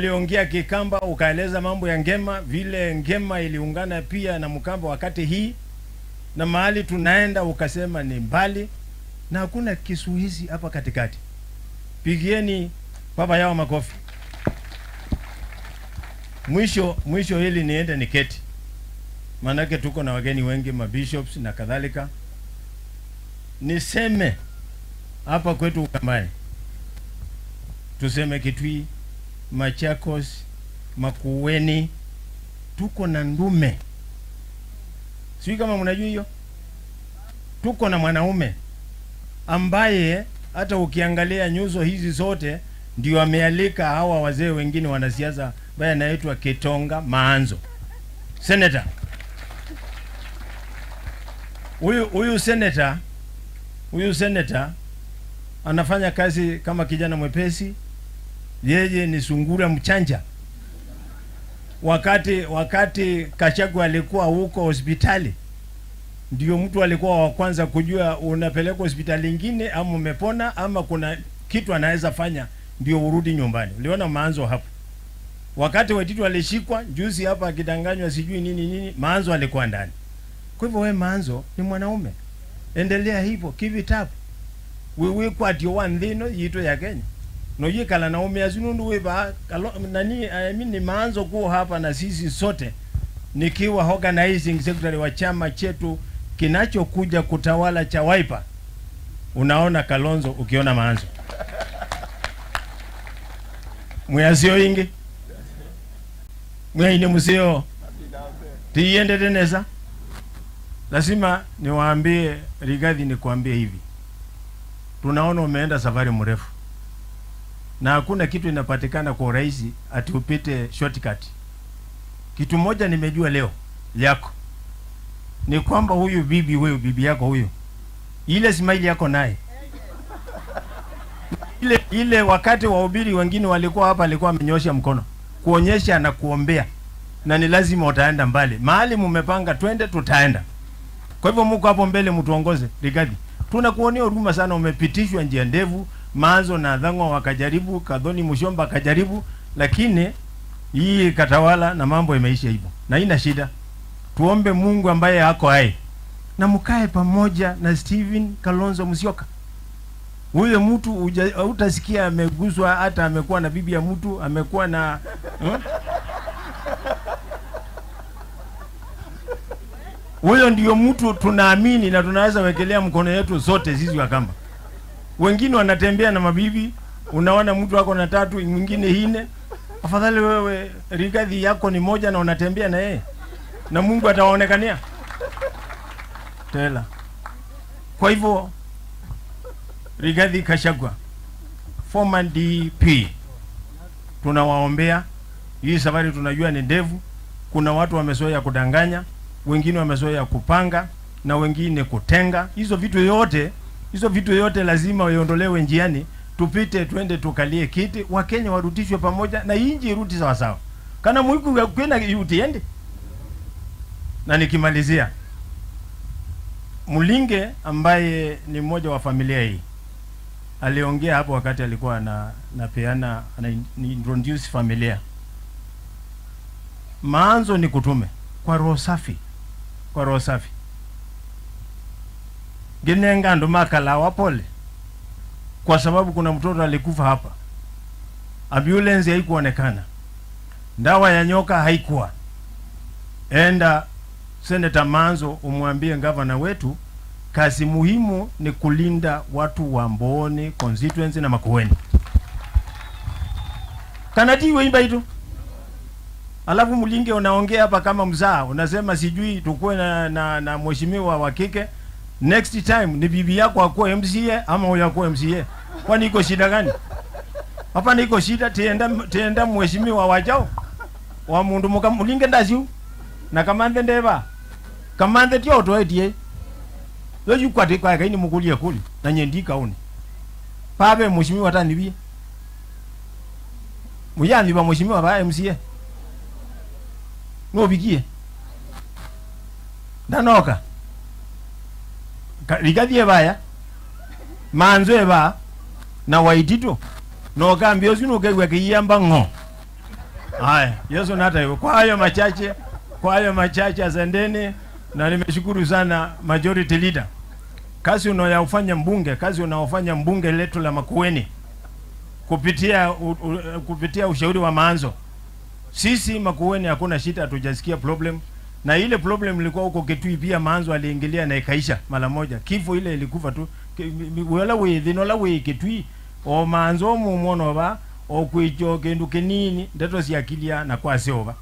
Uliongea Kikamba ukaeleza mambo ya Ngema, vile Ngema iliungana pia na Mkamba wakati hii, na mahali tunaenda ukasema ni mbali na hakuna Kisuhizi hapa katikati. Pigieni baba yao makofi. Mwisho hili niende niketi, manake tuko na wageni wengi, mabishops na kadhalika. Niseme hapa kwetu Ukambani, tuseme Kitui, Machakos, Makueni, tuko na ndume. Sijui kama mnajua hiyo. Tuko na mwanaume ambaye hata ukiangalia nyuso hizi zote ndio amealika hawa wazee wengine wanasiasa, baya anaitwa Ketonga Maanzo. Senator. Huyu senator anafanya kazi kama kijana mwepesi. Yeye ni sungura mchanja. Wakati Kachagua alikuwa huko hospitali, ndio mtu alikuwa wa kwanza kujua unapeleka hospitali nyingine ama umepona ama kuna kitu anaweza fanya ndio urudi nyumbani. Uliona Maanzo hapo. Wakati Waititu alishikwa juzi hapa akidanganywa sijui nini, Maanzo alikuwa ndani. Kwa hivyo wewe Maanzo ni mwanaume. Endelea hivyo, give it up. Wewe kwa dio wandino yito ya Kenya. No yikala na umeazunundu weba ni Maanzo kuwa hapa na sisi sote nikiwa organizing secretary wa chama chetu kinachokuja kutawala cha Wiper. Unaona Kalonzo ukiona Maanzo. Mwazio ingi. Mwaine museo. Tiende teneza. Lazima niwaambie Rigathi, nikuambie hivi. Tunaona umeenda safari mrefu. Na hakuna kitu inapatikana kwa urahisi ati upite shortcut. Kitu moja nimejua leo yako ni kwamba huyu bibi yako huyu, ile smile yako naye ile wakati wa ubiri wengine walikuwa hapa, alikuwa amenyosha mkono kuonyesha na kuombea, na ni lazima utaenda mbali. Mahali mmepanga twende, tutaenda. Kwa hivyo mko hapo mbele, mtuongoze. Rigathi, tunakuonea huruma sana, umepitishwa njia ndefu. Maanzo na Dhangwa wakajaribu, Kadhoni Mushomba akajaribu, lakini hii katawala na mambo imeisha hivyo. Na ina shida. Tuombe Mungu ambaye hako hai. Na mkae pamoja na Steven Kalonzo Musyoka. Huyo mtu utasikia ameguzwa, hata amekuwa na bibi ya mtu, amekuwa na Huyo ndio mtu tunaamini na tunaweza wekelea mkono yetu zote sisi wa Kamba. Wengine wanatembea na mabibi, unaona mtu wako na 3, mwingine 4. Afadhali wewe Rigathi yako ni moja na unatembea na yeye. Na Mungu atawaonekania. Tela. Kwa hivyo Rigathi Gachagua, former DP, tunawaombea. Hii safari tunajua ni ndefu. Kuna watu wamezoea kudanganya, wengine wamezoea kupanga, na wengine kutenga. Hizo vitu yote lazima waondolewe njiani, tupite twende tukalie kiti, Wakenya warudishwe pamoja na inji irudi sawa sawa. Kana muiku kwenda yutiende. Na nikimalizia, Mulinge ambaye ni mmoja wa familia hii aliongea hapo wakati alikuwa na introduce familia. Maanzo ni kutume kwa roho safi. Kwa roho safi. Genenga ndo makala wapole. Kwa sababu kuna mtoto alikufa hapa. Ambulance haikuonekana. Dawa ya nyoka haikuwa. Enda Senator Maanzo umwambie gavana wetu kazi muhimu ni kulinda watu wa Mboni constituency na Makueni. Kanati weimba hitu. Alafu Mulinge unaongea hapa kama mzaa, unasema sijui tukue na mheshimiwa wa kike. Next time ni bibi yako akuwe MCA ama huyo akuwe MCA. Kwani iko shida gani? Hapa ni iko shida, tienda mheshimiwa wajao. Wa mundu Mulinge ndaziu. Na kamande ndeba. Kamande tio toetie. Loju kwate kwa kaini mukulie kuli na nyendika uni. Pabe mheshimiwa tanibi. Muyandi ba mheshimiwa ba MCA. No bigie. Ndanoka. Rigathi ebaya. Manzo eba na Waititu. No kambio sino kegwe kiyamba ngo. Haya, Yesu nata hiyo. Kwa hayo machache asanteni, na nimeshukuru sana majority leader. Kazi unaofanya mbunge letu la Makueni kupitia ushauri wa Maanzo. Sisi Makueni hakuna shida, hatujasikia problem. Na ile problem ilikuwa huko Kitui pia Maanzo aliingilia na ikaisha mara moja. Kifo ile ilikufa tu. Wala we dhinola we Kitui o Maanzo mu mwono ba o kuicho kendu kenini ndeto siakilia na kwa seoba.